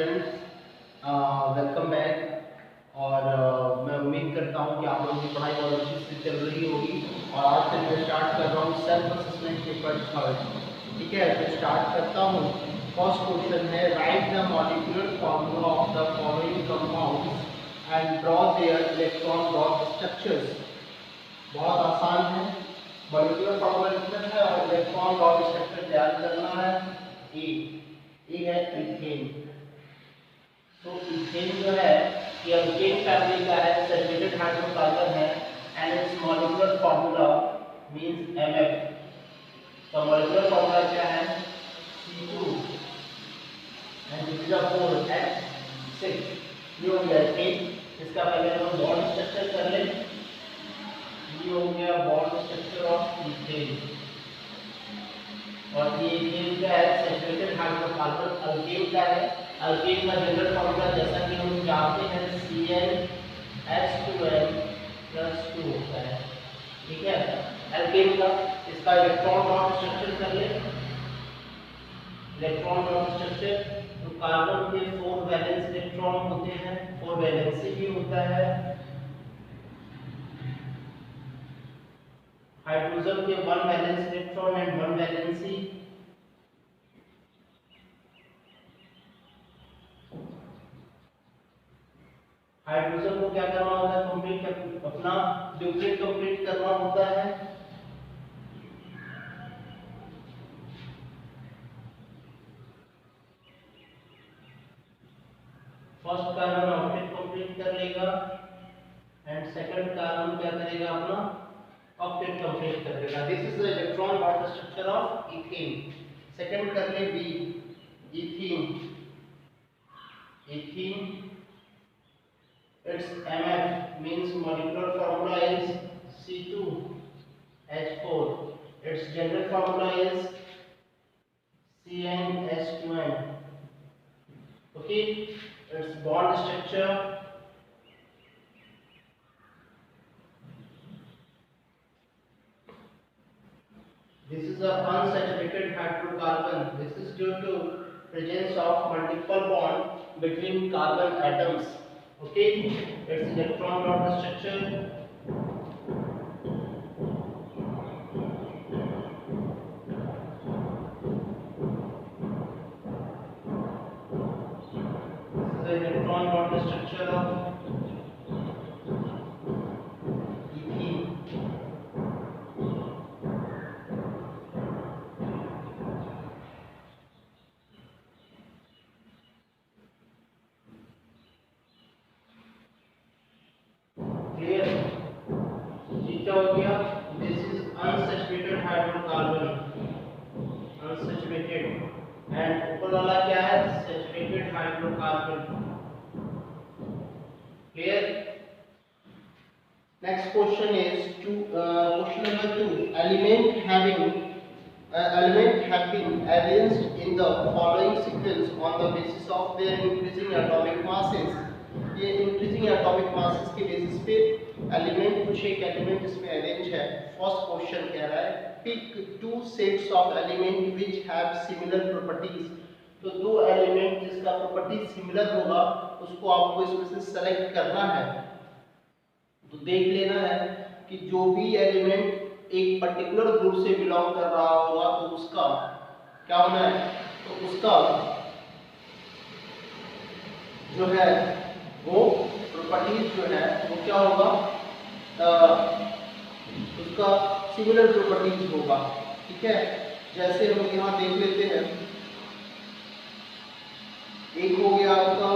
Students, welcome back. और मैं उम्मीद करता हूँ कि आप लोगों की पढ़ाई बहुत अच्छी से चल रही होगी। और आज से मैं स्टार्ट कर रहा हूँ सेल्फ असेसमेंट पेपर थर्ड। ठीक है, तो स्टार्ट करता हूँ। फर्स्ट क्वेश्चन है, right the molecular formula of the following compounds and draw there electron dot structures. बहुत आसान है। मॉलिक्यूलर फॉर्मूला लिखना है और इलेक्ट्रॉन डॉट स्ट्रक्चर तैयार करना है। ए है इथेन। तो इथेन जो है ये अल्केन फैमिली का है, सैचुरेटेड हाइड्रोकार्बन है and it's molecular formula means Mf। तो मॉलिक्यूलर फॉर्मूला क्या है? C2 and this is a 4H6। ये हो गया इथेन। इसका पहले हम बॉन्ड स्ट्रक्चर कर लें। ये हो गया बॉन्ड स्ट्रक्चर ऑफ इथेन। और ये इथेन क्या है? सैचुरेटेड हाइड्रोकार्बन अल्केन का है। अल्केन का जनरल फॉर्मूला जैसा कि हम जानते हैं CnH2n+2 होता है। ठीक है, अल्केन का। इसका इलेक्ट्रॉन डॉट स्ट्रक्चर कर ले। इलेक्ट्रॉन डॉट स्ट्रक्चर, तो कार्बन के 4 वैलेंस इलेक्ट्रॉन होते हैं, 4 वैलेंसी भी होता है। हाइड्रोजन के 1 valence electron and 1 valency. Hydrogen को क्या करना होता है? कंप्लीट अपना ड्यूप्लेट कंप्लीट करना होता है। फर्स्ट कार्बन ऑक्टेट कंप्लीट कर लेगा एंड सेकंड कार्बन क्या करेगा? अपना ऑक्टेट कंप्लीट कर लेगा। This is the electron dot structure of ethane. Second कर ले B, ethene. Ethene, its Mf means molecular formula is C2H4. Its general formula is CnH2n. Okay, its bond structure this is a unsaturated hydrocarbon. This is due to presence of multiple bond between carbon atoms. Okay, its electron dot structure the electron dot structure of ethene. Clear? ये क्या हो गया? This is unsaturated hydrocarbon, unsaturated, and ऊपर वाला क्या है? Saturated hydrocarbon. Clear? Next question is question number 2. Element have been arranged in the following sequence on the basis of their increasing atomic masses. ये increasing atomic masses के basis पे element, कुछ एक element इसमें अरेंज है। First question कह रहा है pick 2 sets of element which have similar properties. तो दो एलिमेंट जिसका प्रॉपर्टी सिमिलर होगा उसको आपको इसमें से सेलेक्ट करना है। तो देख लेना है कि जो भी एलिमेंट एक पर्टिकुलर ग्रुप से बिलोंग कर रहा होगा तो उसका क्या होना है? तो उसका जो है वो प्रॉपर्टीज जो है वो क्या होगा? उसका सिमिलर प्रॉपर्टीज होगा। ठीक है, जैसे हम यहाँ देख लेते हैं। एक हो गया आपका,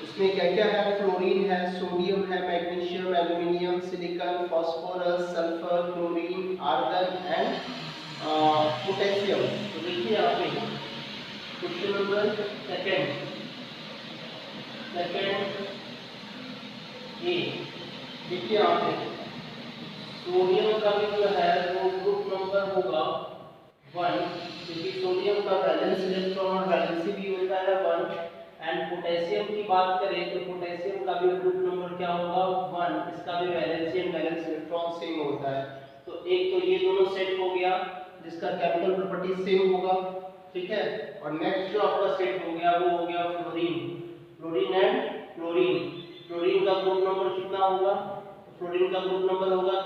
इसमें क्या क्या है? फ्लोरीन है, सोडियम है, magnesium, aluminium, silicon, phosphorus, sulphur, chlorine, argon and potassium. तो देखिए यहाँ पे क्वेश्चन नंबर सेकंड ए, देखिए यहाँ पे सोडियम का भी जो है वो ग्रुप नंबर होगा 1, क्योंकि सोडियम का वैलेंस इलेक्ट्रॉन और वैलेंसी भी होता है 1। एंड पोटेशियम की बात करें तो पोटेशियम का भी ग्रुप नंबर क्या होगा? 1। इसका भी valency and valence electron same होता है। तो एक तो ये दोनों सेट हो गया जिसका केमिकल प्रॉपर्टी सेम होगा। ठीक है। और नेक्स्ट जो आपका सेट हो गया वो हो गया fluorine, fluorine and chlorine. Fluorine का ग्रुप नंबर कितना होगा? फ्लोरीन का ग्रुप नंबर होगा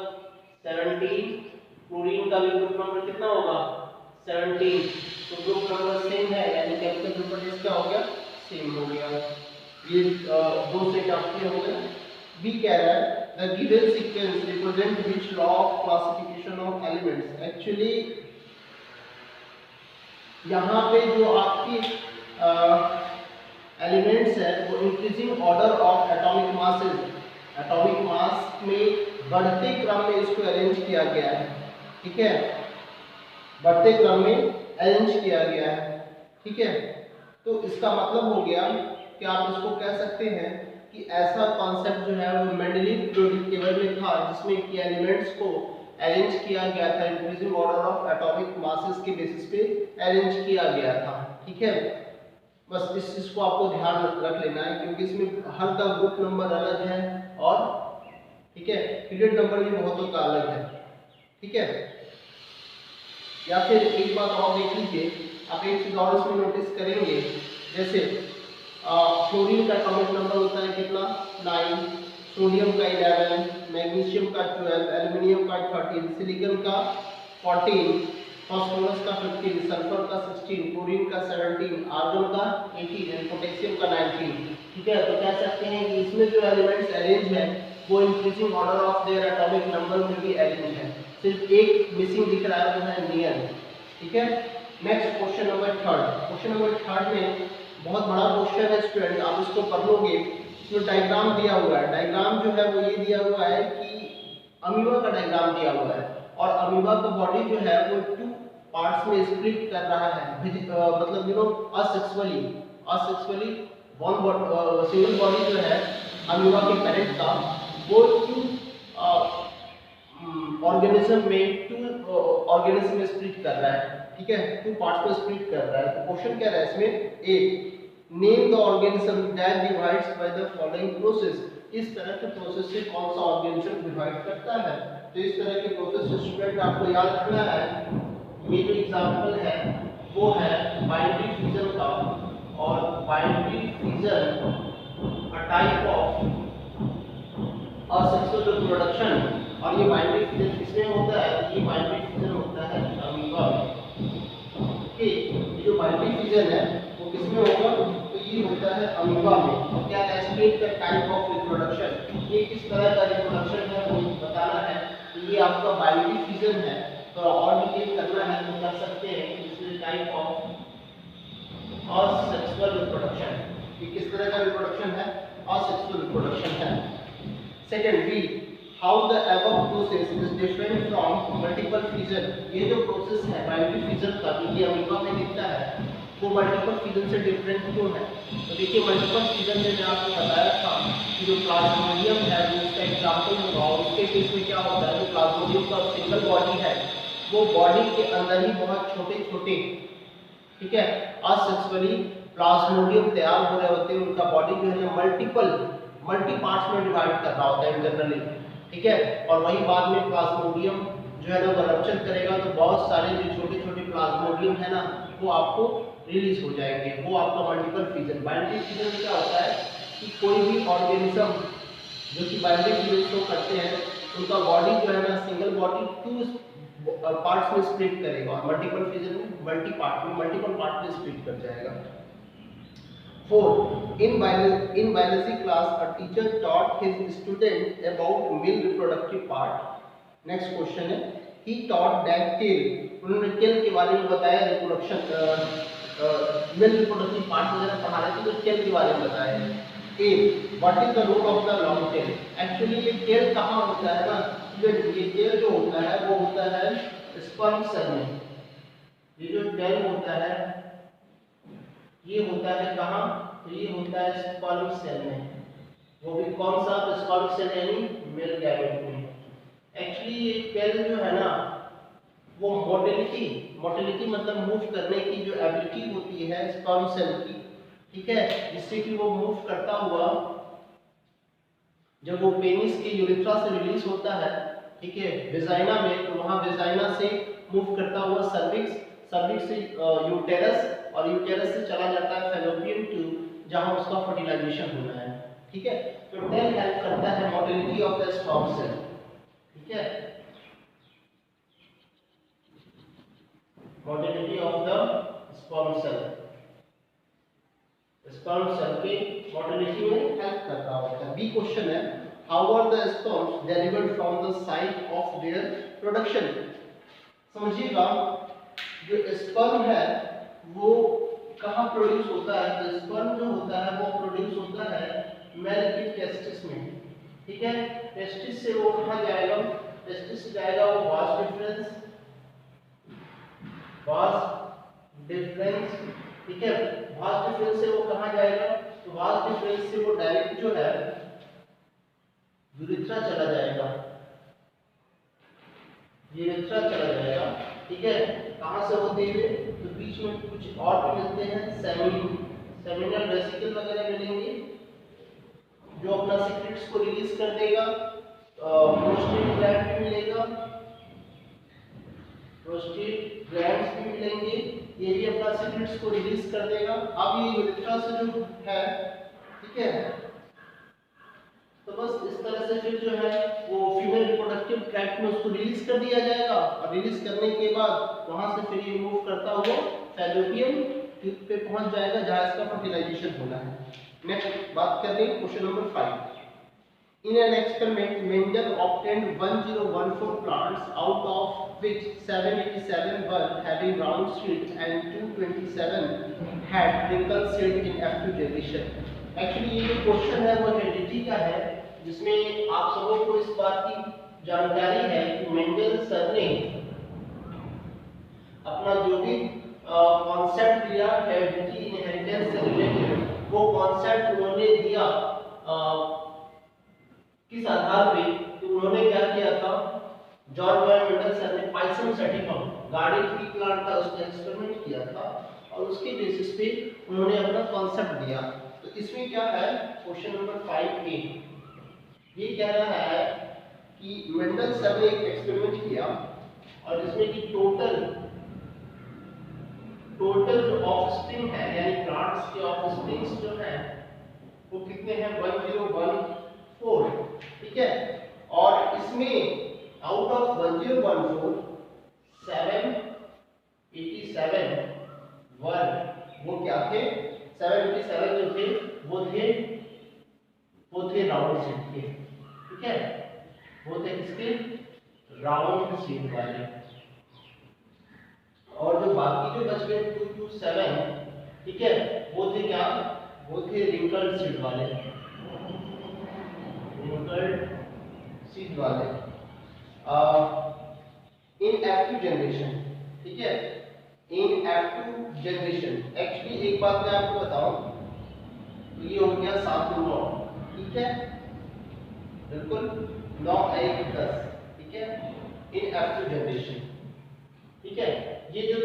17, क्लोरीन का भी ग्रुप नंबर कितना होगा? 17। तो ग्रुप नंबर सेम है, यानी केमिकल प्रॉपर्टीज क्या हो गया? सेम हो गया। ये दो सेट आपके हो गए। बी कह रहा है the given sequence represent which law of classification of elements. Actually यहाँ पे जो आपकी एलिमेंट्स है वो increasing order of atomic masses, atomic mass में बढ़ते क्रम में इसको अरेंज किया गया है, ठीक है, बढ़ते क्रम में अरेंज किया गया है, ठीक है। तो इसका मतलब हो गया कि आप इसको कह सकते हैं कि ऐसा कॉन्सेप्ट जो है वो मेंडलीव पीरियोडिक टेबल में था, जिसमें कि एलिमेंट्स को अरेंज किया गया था increasing order of atomic masses के बेसिस पे अरेंज किया गया था, ठीक है। बस इस चीज को आपको ध्यान रख लेना है, क्योंकि इसमें हर का ग्रुप नंबर अलग है और ठीक है पीरियड नंबर भी बहुतों का अलग है, ठीक है। या फिर एक बात और देख लीजिए, आप एक चीज और इसमें नोटिस करेंगे, जैसे फ्लोरीन का एटॉमिक नंबर होता है कितना? 9, सोडियम का 11, मैग्नीशियम का 12, एल्युमिनियम का 13, सिलिकॉन का 14, फास्फोरस का 15, सल्फर का 16, क्लोरीन का 17, आर्गन का 18 और पोटेशियम का 19, ठीक है। तो कह सकते हैं कि इसमें जो एलिमेंट्स अरेंज है वो increasing order of their atomic number में भी अरेंज है, सिर्फ एक मिसिंग दिख रहा है, वो है नियर, ठीक है। Next question number 3। Question number 3 में बहुत बड़ा क्वेश्चन है स्टूडेंट, आप इसको पढ़ लोगे। इसमें डायग्राम दिया हुआ है, डायग्राम जो है वो ये दिया हुआ है कि अमीबा का डायग्राम दिया हुआ है, और अमीबा का बॉडी जो है वो 2 पार्ट्स में स्प्लिट कर रहा है, मतलब असेक्सुअली वन सिंगल बॉडी जो है अमीबा के पेरेंट का वो 2 ऑर्गेनिज्म में स्प्लिट कर रहा है, ठीक है, 2 पार्ट्स में स्प्लिट कर रहा है। तो क्वेश्चन क्या है इसमें? A name the organism that divides by the following process. इस तरह के प्रोसेस से कौन सा ऑर्गेनिज्म डिवाइड करता है? तो इस तरह के प्रोसेस से स्टूडेंट आपको याद रखना है, ये जो एग्जांपल है वो है बाइनरी फ्यूजन का, और binary fusion a type of asexual reproduction. और ये बाइनरी फ्यूजन किसमें होता है? ये बाइनरी फ्यूजन होता है अमीबा में, ओके। ये जो बाइनरी फ्यूजन है वो किसमें होगा? तो ये होता है अमीबा में। क्या estimate the type of reproduction, ये किस तरह का रिप्रोडक्शन है वो बताना है। तो ये आपका बाइनरी फ्यूजन है, तो और डिटेल करना है तो कर सकते हैं कि इसमें टाइप ऑफ असेक्सुअल रिप्रोडक्शन, ये किस तरह का रिप्रोडक्शन है? असेक्सुअल रिप्रोडक्शन है। Second B how the above process is different from multiple fission. ये जो प्रोसेस है बाइनरी फ्यूजन का, ये अमीबा में दिखता है, वो मल्टीपल फ्यूजन से डिफरेंट क्यों है? तो देखिए मल्टीपल फ्यूजन में मैं आपको बताया था कि जो प्लाज्मोडियम है वो उसका एग्जांपल होगा, और उसके केस में क्या होता है, जो प्लाज्मोडियम का सिंगल बॉडी है वो बॉडी के अंदर ही बहुत छोटे छोटे, ठीक है, असेक्सुअली प्लाज्मोडियम तैयार हो रहे होते हैं, उनका बॉडी जो है मल्टी पार्ट्स में डिवाइड कर रहा होता है इंटरनली, ठीक है। और वही बाद में प्लाज्मोडियम जो है ना वो रप्चर करेगा, तो बहुत सारे जो छोटे छोटे प्लाज्मोडियम है ना वो आपको रिलीज हो जाएंगे, वो आपका मल्टीपल फ्यूजन। बाइनरी फ्यूजन में क्या होता है कि कोई भी ऑर्गेनिज्म जो कि बाइनरी फ्यूजन को करते हैं उनका बॉडी जो है ना सिंगल बॉडी 2 पार्ट्स में स्प्लिट करेगा, और मल्टीपल फ्यूजन में मल्टीपल पार्ट में स्प्लिट कर जाएगा। 4 in biology class a teacher taught his student about male reproductive part. Next question है he taught that tail, उन्होंने टेल के बारे में बताया, रिप्रोडक्शन मेल रिप्रोडक्टिव पार्ट वगैरह पढ़ा रहे थे तो टेल के बारे में बताया। A what is the role of the long tail. Actually ये टेल कहाँ होता है ना, ये टेल जो होता है वो होता है स्पर्म सेल में। ये जो टेल होता है ये होता है कहाँ? तो ये होता है स्पर्म सेल में, वो भी कौन सा? तो स्पर्म सेल यानी मेल गैमेट में। एक्चुअली ये टेल जो है ना वो मोटिलिटी मतलब मूव करने की जो एबिलिटी होती है स्पर्म सेल की, ठीक है, जिससे कि वो मूव करता हुआ जब वो पेनिस के यूरेथ्रा से रिलीज होता है, ठीक है, वेजाइना में, तो वहां वेजाइना से मूव करता हुआ सर्विक्स, सर्विक्स से यूटेरस और यूटेरस से चला जाता है फैलोपियन ट्यूब जहां उसका फर्टिलाइजेशन होना है। ठीक है, तो टेल हेल्प करता है motility of the sperm cell. ठीक है, motility of the sperm cell, sperm cell के मोटिलिटी में हेल्प करता होता है। बी क्वेश्चन है, how are the sperms delivered from the site of their production. समझिएगा, जो स्पर्म है वो कहाँ प्रोड्यूस होता है? तो स्पर्म जो होता है वो प्रोड्यूस होता है मेल की टेस्टिस में। ठीक है, टेस्टिस से वो कहाँ जाएगा? टेस्टिस से जाएगा वो वास डिफरेंस, ठीक है, वास डिफरेंस से वो कहाँ जाएगा? तो वास डिफरेंस से वो डायरेक्ट जो है यूरेथ्रा चला जाएगा, यूरेथ्रा चला जाएगा। ठीक है, कहाँ से होते हुए? तो बीच में कुछ और भी मिलते हैं, सेमिनल वेसिकल वगैरह मिलेंगे जो अपना सीक्रेट्स को रिलीज कर देगा। प्रोस्टेट ग्लैंड भी मिलेगा, प्रोस्टेट ग्लैंड्स भी मिलेंगे, ये भी अपना सीक्रेट्स को रिलीज कर देगा। अब ये यूरेथ्रा से जो है, ठीक है, तो बस इस तरह से फिर जो है वो फीमेल रिप्रोडक्टिव ट्रैक्ट में उसको रिलीज कर दिया जाएगा और रिलीज करने के बाद वहां से फिर ये मूव करता हुआ फैलोपियन ट्यूब पे पहुंच जाएगा जहां इसका फर्टिलाइजेशन होना है। नेक्स्ट बात कर रहे हैं question number 5। In an experiment, Mendel obtained 1014 plants, out of which 787 were having round seeds and 227 had wrinkled seed in F2 generation. Actually ये जो क्वेश्चन है वो हेरिडिटी का है, जिसमें आप सबों को इस बात की जानकारी है कि मेंडल सर ने अपना जो भी कॉन्सेप्ट दिया हेरिडिटी इनहेरिटेंस से रिलेटेड, वो कॉन्सेप्ट उन्होंने दिया किस आधार पे? तो उन्होंने क्या किया था, जॉर्ज मेंडल सर ने पाइसन सेटिफम गार्डन ट्री प्लांट का उसने एक्सपेरिमेंट किया था और उसके बेसिस पे उन्होंने अपना कॉन्सेप्ट दिया। तो इसमें क्या है, क्वेश्चन नंबर 5A ये कह रहा है कि मेंडल सर ने एक एक्सपेरिमेंट किया और जिसमें कि टोटल जो ऑफस्प्रिंग है यानी प्लांट्स के ऑफस्प्रिंग्स जो है वो कितने हैं? 1014। ठीक है, और इसमें आउट ऑफ 1014 787 वन वो क्या थे? 787 जो थे वो थे राउंड सीड के। ठीक है, वो थे किसके? राउंड सीड वाले। और जो बाकी जो बच गए 227, ठीक है, वो थे क्या? वो थे रिंकल्ड सीड वाले, रिंकल्ड सीड वाले। इन F2 जनरेशन, ठीक है, इन F2 जनरेशन एक्चुअली एक बात मैं आपको बताऊं, तो ये हो गया 7 to 9, ठीक है, बिल्कुल 9 1 10, ठीक है, इन F2 जनरेशन। ठीक है, ये जो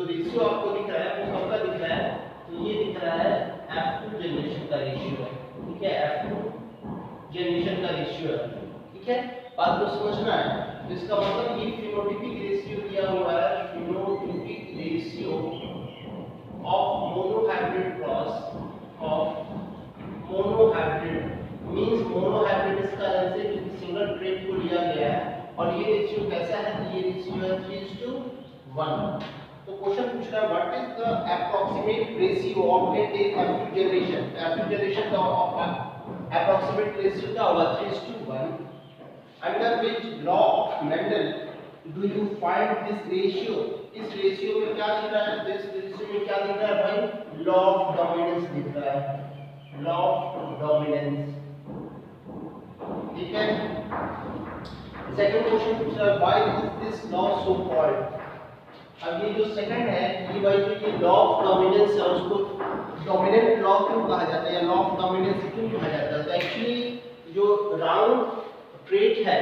रेशियो आपको दिख रहा है वो सबका दिख रहा है, तो ये दिख रहा है F2 जनरेशन का रेशियो है। ठीक है, F2 जनरेशन का रेशियो है। ठीक है, बात को समझना है। तो इसका मतलब ये फिनोटाइपिक रेशियो दिया हुआ है, phenotypic ratio of monohybrid cross of monohybrid means monohybrid इसका आंसर है सिंगल ट्रेट को लिया गया है और ये रेशियो कैसा है? ये रेशियो है 3:1। तो क्वेश्चन पूछ रहा है what is the approximate ratio of F2 generation. F2 generation का अप्रोक्सीमेट रेशियो क्या होगा? 3:1। Under which law of Mendel do you find this ratio? इस रेशियो में क्या दिख रहा है? इस रेशियो में क्या दिख रहा है भाई? लॉ ऑफ डोमिनेंस दिख रहा है, लॉ ऑफ डोमिनेंस। ठीक है, सेकंड क्वेश्चन पूछ रहा है why is this law so called. अब ये जो सेकंड है, ये भाई जो ये लॉ ऑफ डोमिनेंस है उसको डोमिनेंट लॉ क्यों कहा जाता है या लॉ ऑफ डोमिनेंस क्यों कहा जाता है? तो एक्चुअली जो राउंड ट्रेट है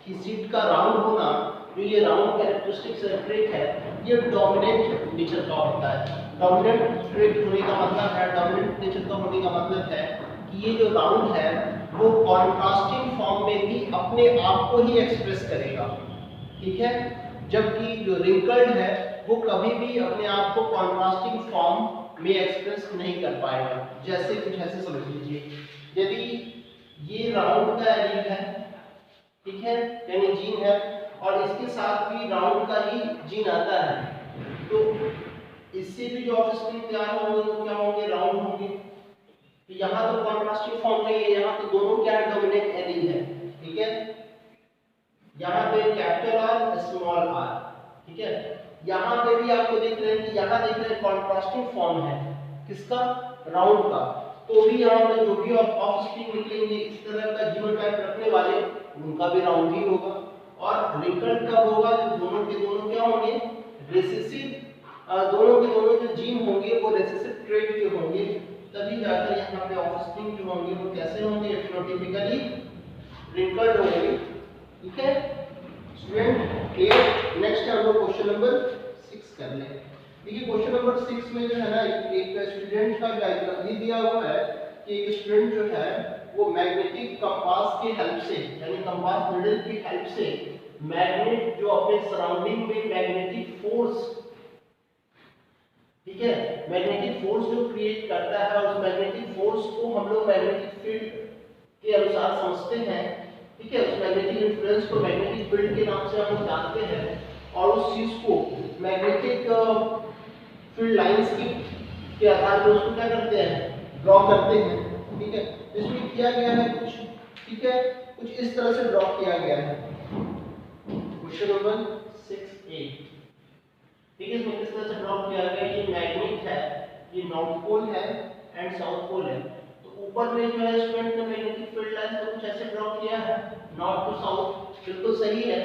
कि सीड का राउंड होना, जो ये राउंड कैरेक्टरिस्टिक्स ट्रेट है, ये डोमिनेंट नेचर का होता है। डोमिनेंट ट्रेट होने का मतलब है, डोमिनेंट नेचर का होने का मतलब है कि ये जो राउंड है वो कॉन्ट्रास्टिंग फॉर्म में भी अपने आप को ही एक्सप्रेस करेगा। ठीक है, जबकि जो रिंकल्ड है वो कभी भी अपने आप को कॉन्ट्रास्टिंग फॉर्म में एक्सप्रेस नहीं कर पाएगा। जैसे कुछ ऐसे समझ लीजिए, यदि ये राउंड का एलील है, ठीक है, यानी जीन है, और इसके साथ भी राउंड का ही जीन आता है, तो इससे भी जो ऑफस्प्रिंग तैयार होंगे वो क्या होंगे, राउंड होंगे। तो यहाँ तो कॉन्ट्रास्टिंग फॉर्म नहीं है, यहाँ तो दोनों क्या डोमिनेंट एलील है, ठीक है। यहाँ पे कैपिटल आर स्मॉल आर, ठीक है। यहाँ पे भी आपको देख रहे हैं कि यहाँ देख रहे हैं कॉन्ट्रास्टिंग फॉर्म है किसका, राउंड का। तो भी यहाँ पे जो भी ऑफस्प्रिंग निकलेंगे इस तरह का जीनोटाइप रखने वाले, उनका भी राउंड ही होगा। और रिकल्ट कब होगा, जब दोनों के दोनों क्या होंगे, रिसेसिव, दोनों के दोनों जो जीन होंगे वो रिसेसिव ट्रेट के होंगे, तभी जाकर यहाँ पे ऑफस्प्रिंग जो होंगे वो कैसे होंगे, फिनोटाइपिकली रिकल्ट होंगे, ठीक है स्टूडेंट। क्लियर। नेक्स्ट हम लोग क्वेश्चन नंबर 6 कर लें। देखिए क्वेश्चन नंबर 6 में जो है ना, एक स्टूडेंट का ये दिया हुआ है कि एक स्टूडेंट जो है वो मैग्नेटिक कंपास की हेल्प से, यानी कंपास नीडल की हेल्प से मैग्नेट जो अपने सराउंडिंग में मैग्नेटिक फोर्स, ठीक है, मैग्नेटिक फोर्स जो क्रिएट करता है, उस मैग्नेटिक फोर्स को हम लोग मैग्नेटिक फील्ड के अनुसार समझते हैं, ठीक है। उस मैग्नेटिक इन्फ्लुएंस को मैग्नेटिक फील्ड के नाम से हम लोग जानते हैं, और उस चीज को मैग्नेटिक फील्ड लाइंस के आधार पर उसको क्या करते हैं, ड्रॉ करते हैं, ठीक है। इसमें किया गया है कुछ, ठीक है, कुछ इस तरह से ड्रॉ किया गया है। क्वेश्चन नंबर 6A, ठीक है, इसमें किस तरह से ड्रॉ किया गया है, ये मैग्नेट है, ये नॉर्थ पोल है एंड साउथ पोल है। तो ऊपर में जो है स्टूडेंट ने मैग्नेटिक फील्ड लाइंस को कुछ ऐसे ड्रॉ किया है, नॉर्थ टू साउथ, बिल्कुल सही है,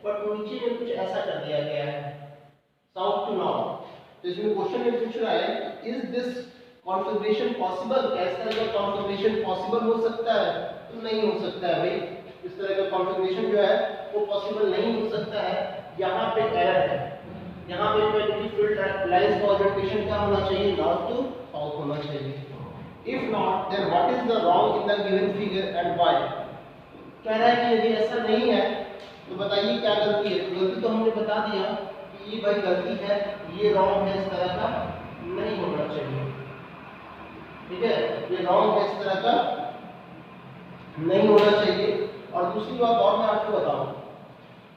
बट नीचे में कुछ ऐसा कर दिया गया है, साउथ टू नॉर्थ। तो इसमें क्वेश्चन में पूछ रहा है, इज दिस कॉन्फ़िगरेशन पॉसिबल, क्या इस तरह का कॉन्फ़िगरेशन पॉसिबल हो सकता है? तो नहीं हो सकता है भाई, इस तरह का कॉन्फ़िगरेशन जो है वो पॉसिबल नहीं हो सकता है। यहाँ पे एरर है, यहाँ पे मैग्नेटिक फील्ड लाइंस का ओरिएंटेशन क्या होना चाहिए, नॉर्थ टू साउथ होना चाहिए। If not then what is the wrong in the given figure and why. कह रहा है कि यदि ऐसा नहीं है तो बताइए क्या गलती है। तो गलती तो हमने बता दिया कि ये भाई गलती है, ये रॉन्ग है, इस तरह का नहीं होना चाहिए, ठीक है, ये रॉन्ग है, इस तरह का नहीं होना चाहिए। और दूसरी बात और मैं आपको बताऊं,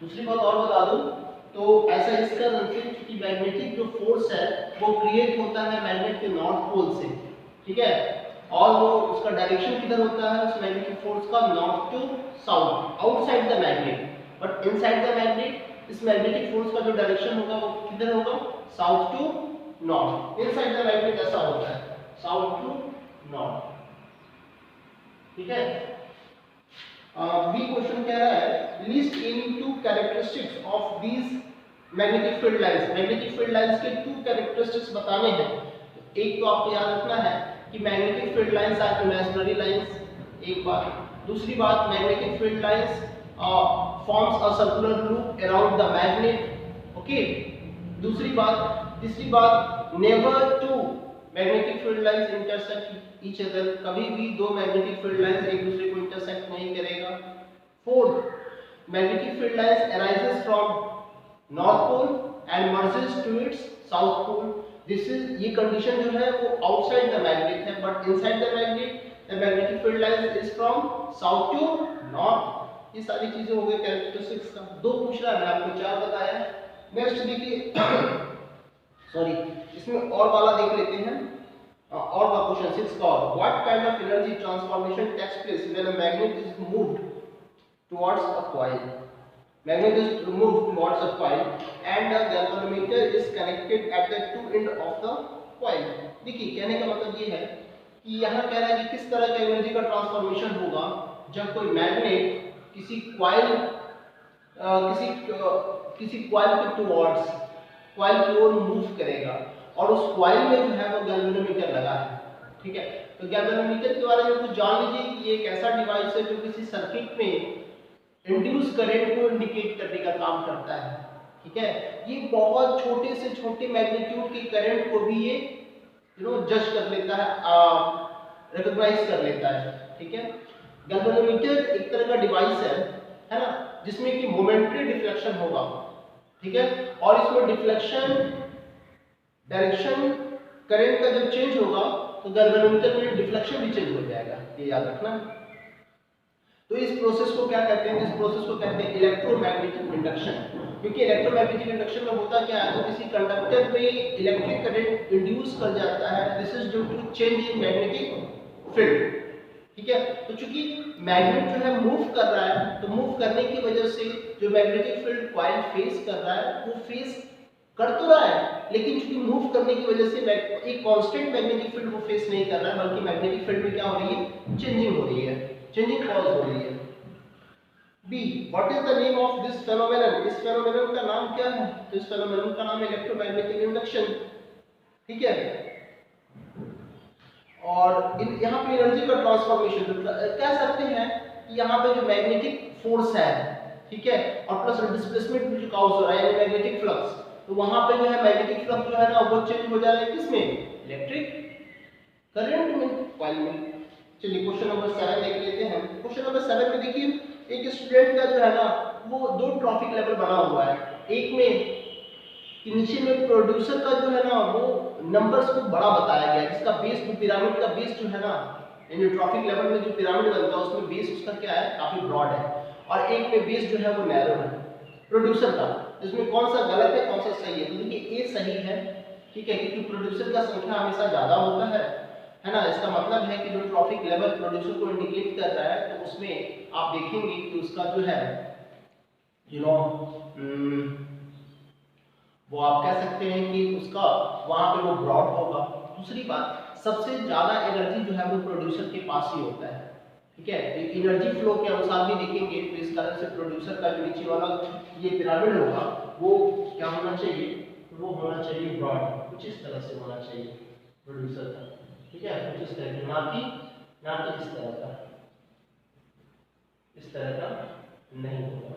दूसरी बात और बता दूं, तो ऐसा इसका रीजन कि मैग्नेटिक जो फोर्स है वो क्रिएट होता है मैग्नेट के नॉर्थ पोल से, ठीक है, और वो उसका डायरेक्शन किधर होता है उस मैग्नेटिक फोर्स का, north to south, outside the magnet, but inside the magnet इस मैग्नेटिक फोर्स का जो डायरेक्शन होगा वो किधर होगा, south to north. Inside the magnet ऐसा होता है, साउथ टू नॉर्थ, ठीक है। बी क्वेश्चन कह रहा है, list any two characteristics of these magnetic field lines. Magnetic field lines के 2 कैरेक्टरिस्टिक्स बताने हैं। एक तो आपको याद रखना है कि magnetic field lines are imaginary lines, एक बात। दूसरी बात, magnetic field lines forms a circular loop around the magnet, okay. दूसरी बात, तीसरी बात, never two magnetic field lines intersect each other, कभी भी दो मैग्नेटिक फील्ड लाइंस एक दूसरे को इंटरसेक्ट नहीं करेगा। Fourth, magnetic field lines arises from north pole and merges to its south pole. This is, ये कंडीशन जो है वो आउटसाइड द मैग्नेट है, but inside the magnet the magnetic field lines is from south to north. ये सारी चीजें हो गई कैरेक्टरिस्टिक्स का। 2 पूछ रहा है, मैं आपको 4 बताया। नेक्स्ट देखिए सॉरी, इसमें और वाला देख लेते हैं, और का क्वेश्चन 6 का। What kind of energy transformation takes place when a magnet is moved towards a coil. Magnet is moved towards a coil and the galvanometer is connected at the two end of the coil। देखिए कहने का मतलब ये है कि यहाँ कह रहा है कि किस तरह का एनर्जी का ट्रांसफॉर्मेशन होगा जब कोई मैग्नेट किसी कॉइल किसी कॉइल के टुवर्ड्स, कॉइल की ओर मूव करेगा, और उस कॉइल में जो है वो गैल्वेनोमीटर लगा है, ठीक है। तो गैल्वेनोमीटर के बारे में कुछ जान लीजिए कि ये एक ऐसा डिवाइस है जो किसी सर्किट में इंड्यूस करंट को इंडिकेट करने का काम करता है, ठीक है। ये बहुत छोटे से छोटे मैग्नीट्यूड के करंट को भी ये जज कर लेता है, रिकॉग्नाइज कर लेता है, ठीक है। गैल्वेनोमीटर एक तरह का डिवाइस है ना, जिसमें कि मोमेंटरी डिफ्लेक्शन होगा, ठीक है। और इसमें डिफ्लेक्शन डायरेक्शन करंट का जब चेंज होगा तो गैल्वेनोमीटर में डिफ्लेक्शन भी चेंज हो जाएगा, ये याद रखना। तो इस प्रोसेस को क्या कहते हैं? इस प्रोसेस को कहते हैं इलेक्ट्रोमैग्नेटिक इंडक्शन। क्योंकि इलेक्ट्रोमैग्नेटिक इंडक्शन में होता क्या है, तो किसी कंडक्टर में इलेक्ट्रिक करंट इंड्यूस कर जाता है, this is due to change in magnetic field. ठीक है, तो चूंकि मैग्नेट जो है मूव कर रहा है, तो मूव करने की वजह से जो मैग्नेटिक फील्ड कॉइल फेस कर रहा है वो फेस कर तो रहा है, लेकिन चूंकि मूव करने की वजह से एक कांस्टेंट मैग्नेटिक फील्ड वो फेस नहीं कर रहा है, बल्कि मैग्नेटिक फील्ड में क्या हो रही है? चेंजिंग हो रही है, चेंजिंग कॉज हो रही है। B, what is the name of this phenomenon? इस फेनोमेनन का नाम क्या है? तो इस फेनोमेनन का नाम है इलेक्ट्रोमैग्नेटिक इंडक्शन। ठीक है, और यहाँ पे एनर्जी का ट्रांसफॉर्मेशन कह सकते हैं कि यहाँ पे जो मैग्नेटिक फोर्स है, ठीक है, और प्लस डिस्प्लेसमेंट जो काउज हो रहा है यानी मैग्नेटिक फ्लक्स, तो वहां पे जो है मैग्नेटिक फ्लक्स जो है ना वो चेंज हो जा रहा है किसमें? इलेक्ट्रिक करंट में, कॉइल में। चलिए क्वेश्चन नंबर 7 देख लेते हैं। क्वेश्चन नंबर 7 में देखिए एक स्टूडेंट का जो है ना वो दो ट्रॉफिक लेवल बना हुआ है। एक में कि नीचे में प्रोड्यूसर का जो है ना वो नंबर्स को बड़ा बताया गया है, जिसका बेस जो पिरामिड का बेस जो है ना, यानी ट्रॉफिक लेवल में जो पिरामिड बनता है उसमें बेस उसका क्या है? काफी ब्रॉड है, और एक में बेस जो है वो नैरो है प्रोड्यूसर का। इसमें कौन सा गलत है कौन सा सही है? तो देखिए ए सही है, ठीक है, क्योंकि प्रोड्यूसर का संख्या हमेशा ज्यादा होता है ना। इसका मतलब है कि जो ट्रॉफिक लेवल प्रोड्यूसर को इंडिकेट कर रहा है, तो उसमें आप देखेंगे कि उसका जो है वो आप कह सकते हैं कि उसका वहां पे वो ब्रॉड होगा। दूसरी बात, सबसे ज्यादा एनर्जी जो है वो प्रोड्यूसर के पास ही होता है, ठीक है। तो एनर्जी फ्लो के अनुसार भी देखेंगे, तो इस कारण से प्रोड्यूसर का जो नीचे वाला ये पिरामिड होगा वो क्या होना चाहिए? वो होना चाहिए ब्रॉड, कुछ इस तरह से होना चाहिए प्रोड्यूसर का, ठीक है, कुछ इस तरह का, ना कि इस तरह का, इस तरह का नहीं होगा,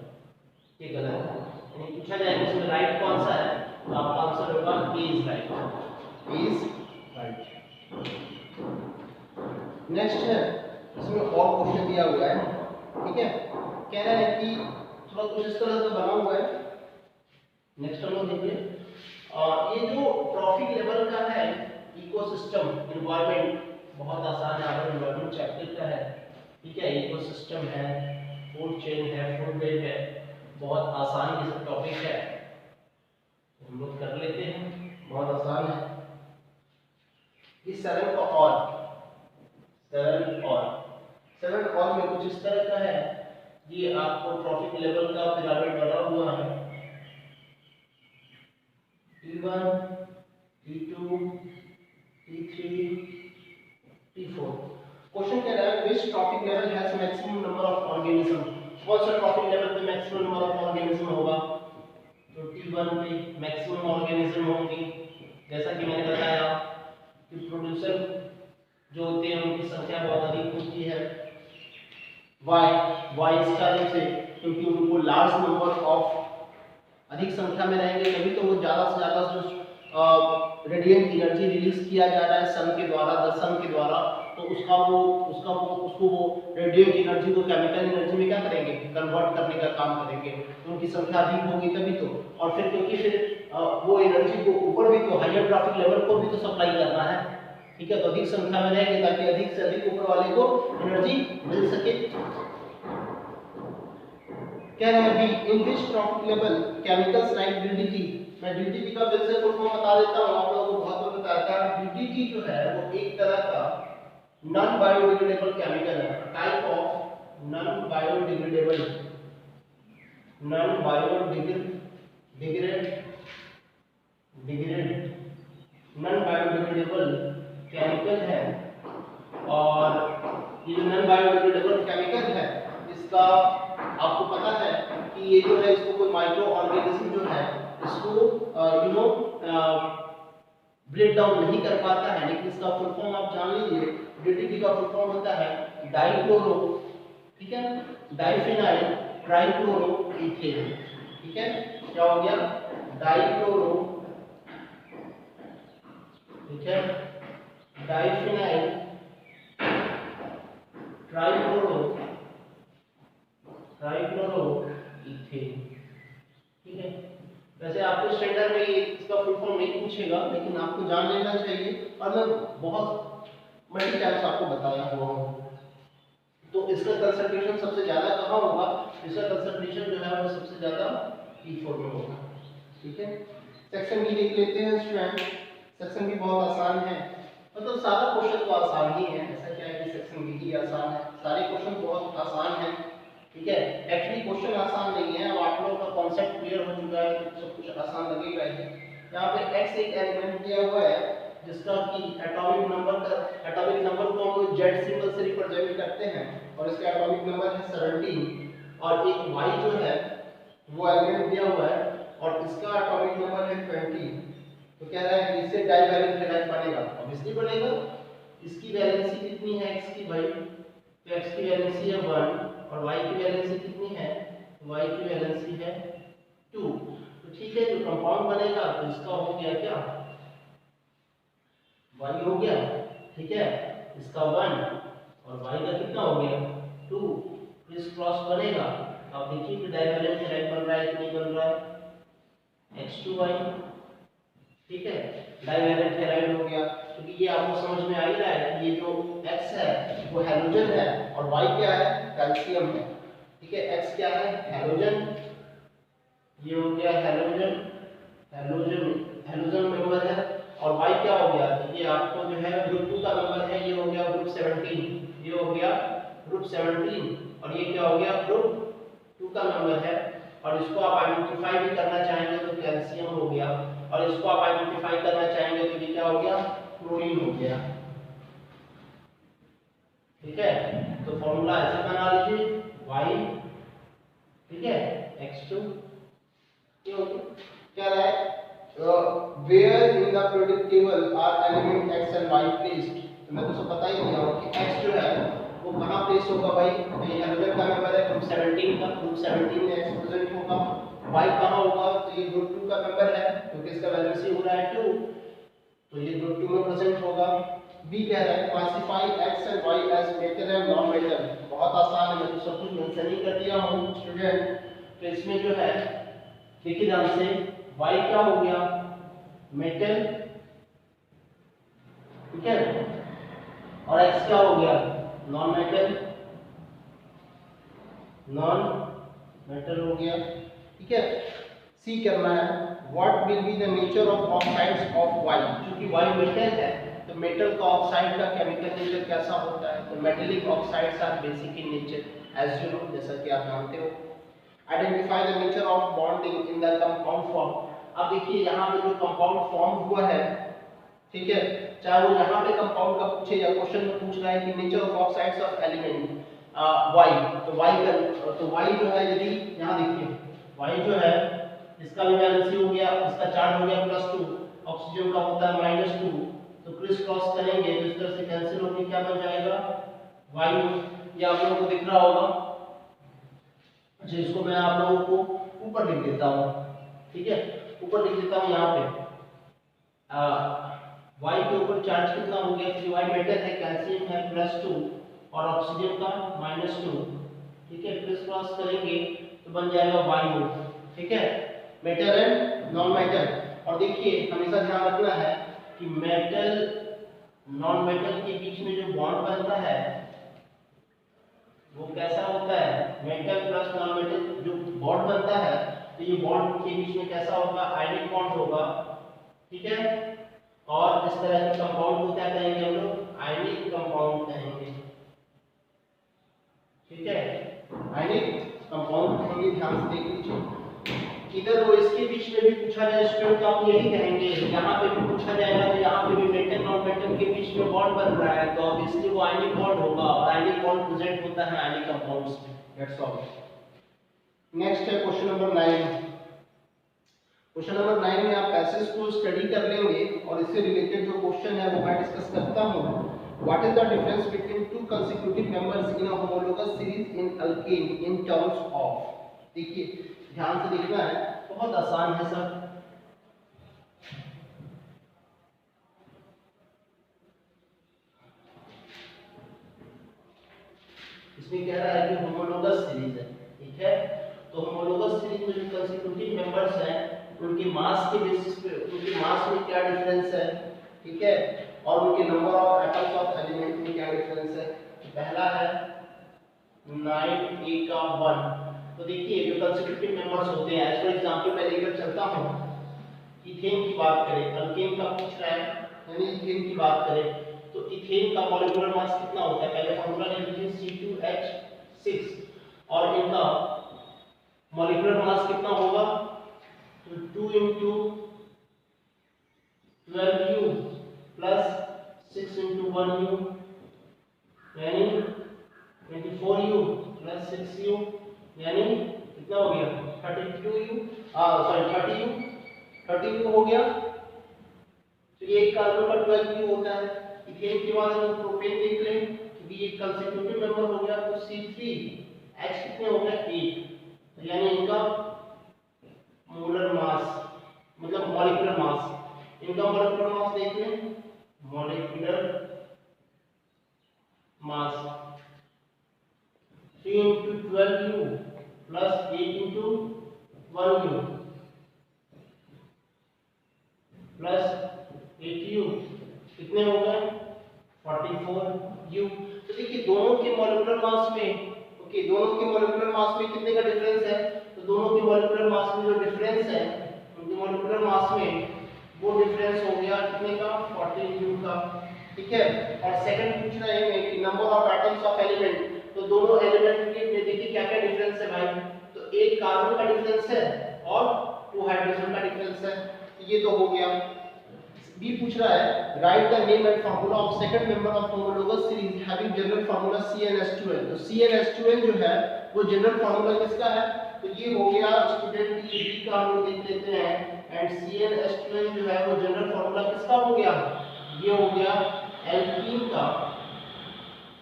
ये गलत है। यानी पूछा जाएगा इसमें राइट कौन सा है, तो आपका आंसर होगा A is right, A is right. Next है, इसमें और क्वेश्चन दिया हुआ है, ठीक है, कह रहा है कि थोड़ा कुछ इस तरह का बना हुआ है। नेक्स्ट हम लोग देखिए, ये जो ट्रॉफिक लेवल का है इकोसिस्टम एनवायरनमेंट, बहुत आसान है, आपका एनवायरनमेंट चैप्टर का है, ठीक है। इकोसिस्टम है, फूड चेन है, फूड वेब है, बहुत आसान ये सब टॉपिक है, हम लोग कर लेते हैं, बहुत आसान है। इस सरल का और सरल और में कुछ इस तरह का है, ये आपको ट्रॉफिक लेवल का पिरामिड बना हुआ है, T1 T2 T3 T4। Question कह रहा है which trophic level has maximum number of organism? कौन सा ट्रॉफिक लेवल पे मैक्सिमम नंबर ऑफ ऑर्गेनिज्म होगा? तो T1 पे मैक्सिमम ऑर्गेनिज्म होंगे, जैसा कि मैंने बताया कि प्रोड्यूसर जो होते हैं उनकी संख्या बहुत अधिक होती है। वाई इस कारण से क्योंकि उनको लार्ज नंबर ऑफ अधिक संख्या में रहेंगे, तभी तो वो ज्यादा से ज्यादा जो रेडिएंट एनर्जी रिलीज किया जा रहा है सन के द्वारा, द सन के द्वारा, तो उसको वो रेडिएंट एनर्जी को केमिकल एनर्जी में क्या करेंगे? कन्वर्ट करने का काम करेंगे, तो उनकी संख्या अधिक होगी तभी तो। और फिर क्योंकि फिर वो एनर्जी को ऊपर भी तो हायर ट्रैफिक लेवल को भी तो सप्लाई करना है, ठीक है, तो अधिक संख्या में रहेंगे ताकि अधिक से अधिक ऊपर वाले को एनर्जी मिल सके। कह रहे हैं B, in which trophic level chemicals like DDT, मैं डीडीटी का फिर से फुल फॉर्म बता देता हूं, आप लोगों को बहुत बार बताया था। डीडीटी जो है वो एक तरह का नॉन बायोडिग्रेडेबल केमिकल है, type of non biodegradable chemical है। और ये जो नॉन बायोडिग्रेडेबल केमिकल है इसका आपको पता है कि ये जो है इसको कोई माइक्रो ऑर्गेनिज्म जो है इसको ब्रेक डाउन नहीं कर पाता है, लेकिन इसका फुल फॉर्म आप जान लीजिए। डीडीटी का फुल फॉर्म होता है डाइक्लोरो, ठीक है, डाइफिनाइल ट्राइक्लोरो इथेन, ठीक है, क्या हो गया? डाइक्लोरो, ठीक है, डाइफिनाइल ट्राइक्लोरो इथेन, ठीक है। स्टैंडर्ड में इसका फुल फॉर्म नहीं पूछेगा, लेकिन आपको जान लेना चाहिए और मैं बहुत मल्टी टाइम्स आपको बताया हुआ हूँ। तो इसका कंसंट्रेशन सबसे ज्यादा कहाँ होगा? इसका कंसंट्रेशन जो है वो सबसे ज्यादा P4 में होगा। ठीक है, सेक्शन बी देख लेते हैं स्टूडेंट। सेक्शन बी बहुत आसान है, मतलब सारा क्वेश्चन तो आसान ही है, ऐसा क्या है कि सेक्शन बी ही आसान है, सारे क्वेश्चन बहुत आसान है। ठीक है, एक्चुअली क्वेश्चन आसान नहीं है, अब आप लोगों का कॉन्सेप्ट क्लियर हो चुका है तो सब कुछ आसान लगेगा ही। यहाँ पे x एक एलिमेंट दिया हुआ है जिसका कि एटॉमिक नंबर को हम z सिंबल से रिप्रेजेंट करते हैं और इसका एटॉमिक नंबर है 17, और एक y जो है वो एलिमेंट दिया हुआ है और इसका एटॉमिक नंबर है 20। तो कह रहा है कि इससे डाइवैलेंट हैलाइड बनेगा, ऑब्वियसली बनेगा। इसकी वैलेंसी कितनी है x की भाई? तो x की वैलेंसी है 1 और y की वैलेंसी कितनी है? y की वैलेंसी है 2। तो ठीक है, जो कंपाउंड बनेगा तो इसका हो गया क्या? y हो गया, ठीक है, इसका 1 और y का कितना हो गया? 2। क्रिस क्रॉस बनेगा। अब देखिए कि डाइवैलेंट हैलाइड बन रहा है कि नहीं बन रहा है? H2Y, ठीक है, डाइवैलेंट हैलाइड हो गया। क्योंकि ये आपको समझ में आ ही रहा है कि ये जो X है वो हैलोजन है और Y क्या है? कैल्शियम है। ठीक है, X क्या है? हैलोजन, ये हो गया हैलोजन, हैलोजन मेंबर है, और Y क्या हो गया? तो ये आपको जो है ग्रुप 2 का मेंबर है, ये हो गया ग्रुप 17, ये हो गया ग्रुप 17, और ये क्या हो गया? ग्रुप 2 का मेंबर है। और इसको आप आइडेंटिफाई भी करना चाहेंगे तो कैल्शियम हो गया, और इसको आप आइडेंटिफाई करना चाहेंगे तो ये क्या हो गया? क्लोरीन हो गया। ठीक है, तो फॉर्मूला ऐसे बना लीजिए y, ठीक है, x2 ये हो गया। क्या रहा है? Where in the periodic table are element x and y placed. तो मैं तो सब पता ही दिया हूं कि x जो है वो कहां प्लेस होगा भाई? ये हैलोजन का मेंबर है ग्रुप 17 का, ग्रुप 17 में x प्रेजेंट होगा। y कहां होगा? तो ये ग्रुप 2 का मेंबर है क्योंकि इसका वैलेंसी हो रहा है 2, तो ये ग्रुप 2 में प्रेजेंट होगा। बी कह रहा है classify x and y as metal and non metal. बहुत आसान है, मैं तो सब कुछ मेंशन ही कर दिया हूं स्टूडेंट। तो इसमें जो है देखिए ध्यान से, y क्या हो गया? मेटल, ठीक है, और x क्या हो गया? नॉन मेटल, नॉन मेटल हो गया। ठीक है, सी करना है what will be the nature of oxides of y। क्योंकि y मेटल है तो मेटल का ऑक्साइड का केमिकल नेचर कैसा होता है? तो metallic oxides are basic in nature as you know, जैसा कि आप जानते हो। Identify the nature of bonding in the compound form. अब देखिए यहाँ पे जो कंपाउंड फॉर्म हुआ है, ठीक है, चाहे वो यहाँ पे कंपाउंड का पूछे या क्वेश्चन में पूछ रहा है कि nature of oxides of element y, तो y का, तो y जो है यदि यहाँ देखिए y जो है इसका भी वैलेंसी हो गया, इसका चार्ज हो गया +2, ऑक्सीजन का होता है -2, तो क्रिस क्रॉस करेंगे तो इस तरह से कैंसिल होके क्या बन जाएगा? y। ये आप लोगों को दिख रहा होगा। अच्छा, इसको मैं आप लोगों को ऊपर लिख देता हूँ, ठीक है, ऊपर लिख देता हूँ यहाँ पे y के ऊपर चार्ज कितना हो गया? क्योंकि y मेटल है, कैल्शियम है +2 और ऑक्सीजन का -2, ठीक है, क्रिस क्रॉस करेंगे तो बन जाएगा y। ठीक है, मेटल एंड नॉन मेटल। और देखिए हमेशा ध्यान रखना है कि मेटल नॉन मेटल के बीच में जो बॉन्ड बनता है वो कैसा होता है? मेटल प्लस नॉन मेटल जो बॉन्ड बनता है तो ये बॉन्ड के बीच में कैसा होगा? आयनिक बॉन्ड होगा। ठीक है, और इस तरह के कंपाउंड को क्या कहेंगे हम लोग? आयनिक कंपाउंड कहेंगे। ठीक है, आयनिक कंपाउंड कहेंगे। ध्यान से देख लीजिए, इधर वो इसके बीच में भी पूछा जाए स्टूडेंट तो आप यही कहेंगे, यहाँ पे भी पूछा जाएगा तो यहाँ पे भी मेटल नॉन मेटल के बीच में बॉन्ड बन रहा है तो ऑब्वियसली वो आयनिक बॉन्ड होगा, और आयनिक बॉन्ड प्रेजेंट होता है आयनिक कंपाउंड्स में। That's all. नेक्स्ट है क्वेश्चन नंबर 9। क्वेश्चन नंबर 9 में आप पैसेज को स्टडी कर लेंगे और इससे रिलेटेड जो क्वेश्चन है वो मैं डिस्कस करता हूँ। What is the difference between two consecutive members in a homologous series in alkane in terms of. देखिए ध्यान से देखना है, बहुत आसान है सर। इसमें कह रहा है कि होमोलोगस सीरीज है, ठीक है, तो होमोलोगस सीरीज में जो कंसेक्यूटिव मेंबर्स हैं उनके मास के बेसिस पे, उनके मास में क्या डिफरेंस है, ठीक है, और उनके number of atoms of element में क्या डिफरेंस है। तो पहला है 9 A का 1। तो देखिए जो कंस्टिट्यूटिव मेंबर्स होते हैं, एज फॉर एग्जांपल मैं लेकर चलता हूं, इथेन की बात करें, अल्केन का पूछ रहा है, यानी इथेन की बात करें तो इथेन का मॉलिक्यूलर मास कितना होता है, पहले फार्मूला ले लीजिए C2H6 और इनका मॉलिक्यूलर मास कितना होगा, तो 2 into 12U plus 6 into 1U यानी 24U प्लस 6U यानी कितना हो गया 32U, सॉरी 30U हो गया। तो एक कार्बन का 12U होता है। इथेन के बाद हम प्रोपेन देख लें तो भी एक कंस्टिट्यूटिव मेंबर हो गया, तो C3H कितने हो गया 8, तो यानी इनका मोलर मास मतलब मॉलिक्यूलर मास, इनका मॉलिक्यूलर मास देख लें, molecular mass 3 into 12U plus 8 into 1U plus 8U कितने हो गए 44U। तो देखिए दोनों के मॉलिक्यूलर मास में, ओके, दोनों के मॉलिक्यूलर मास में कितने का डिफरेंस है, तो दोनों के मॉलिक्यूलर मास में जो डिफरेंस है, उनके मॉलिक्यूलर मास में वो डिफरेंस हो गया कितने का 14U का, ठीक है। और सेकंड पूछ रहा है कि number of atoms of element, तो दोनों एलिमेंट के में देखिए क्या क्या डिफरेंस है भाई, तो एक कार्बन का डिफरेंस है और 2 हाइड्रोजन का डिफरेंस है, ये तो हो गया। बी पूछ रहा है right the name and formula of second member of homologous series having general formula CnH2n। तो CnH2n जो है वो जनरल फार्मूला किसका है, तो ये हो गया स्टूडेंट ये बी का हम लोग देख लेते हैं, एंड CnH2n जो है वो जनरल फार्मूला किसका हो गया, ये हो गया एल्कीन का।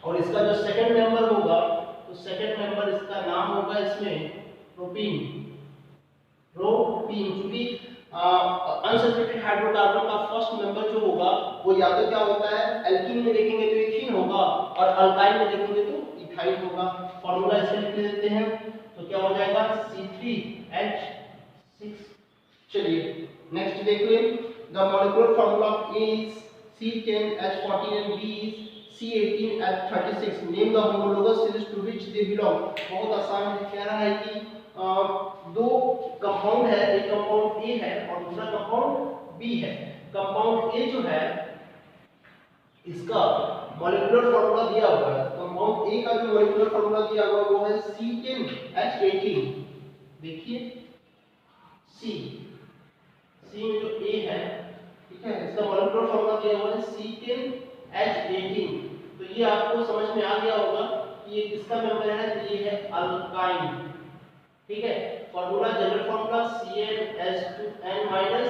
और इसका जो सेकंड मेंबर होगा तो सेकंड मेंबर इसका नाम होगा इसमें प्रोपीन, क्योंकि अनसैचुरेटेड हाइड्रोकार्बन का फर्स्ट मेंबर जो होगा वो या तो क्या होता है, एल्कीन में देखेंगे तो इथीन होगा और अल्काइल में देखेंगे तो इथाइल होगा। फार्मूला इसका लिख देते हैं तो क्या हो जाएगा C3H6। चलिए नेक्स्ट देख लें, the molecular formula of A is C10H14 and B is C18H36। Name the homologous series to which they belong. बहुत आसान है, कह रहा है कि दो कंपाउंड है, एक कंपाउंड A है और दूसरा कंपाउंड B है। कंपाउंड A जो है इसका मॉलिक्यूलर फार्मूला दिया हुआ है, कंपाउंड A का जो मॉलिक्यूलर फार्मूला दिया हुआ है वो है C10H18। देखिए C में जो A है, ठीक है, इसका मॉलिक्यूलर फार्मूला दिया हुआ है C10H18। तो ये आपको समझ में आ गया होगा कि ये किसका मेंबर है, तो ये है अल्काइन, ठीक है। Formula general formula CnH2n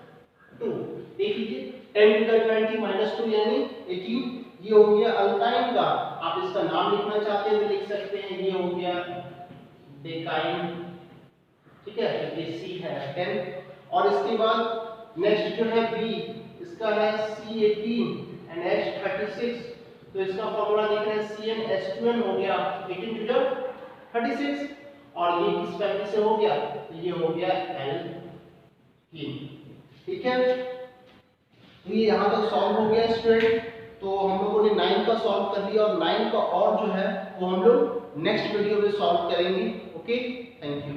- 2। देख लीजिए 10 to the 20 - 2 यानी 18, ये हो गया अल्काइन का। आप इसका नाम लिखना चाहते हैं तो लिख सकते हैं, ये हो गया डेकाइन, ठीक है, ये C है 10। और इसके बाद नेक्स्ट जो है B, इसका है C18 and H36। तो इसका फार्मूला देख रहे हैं CnH2n हो गया 18 to the 36 और ये किस फैमिली से हो गया, तो ये हो गया एल्कीन, ठीक है। तो ये यहाँ तक सॉल्व हो गया स्टूडेंट। तो हम लोगों ने 9 का सॉल्व कर लिया और 9 का और जो है वो हम लोग नेक्स्ट वीडियो में सॉल्व करेंगे। Okay, thank you.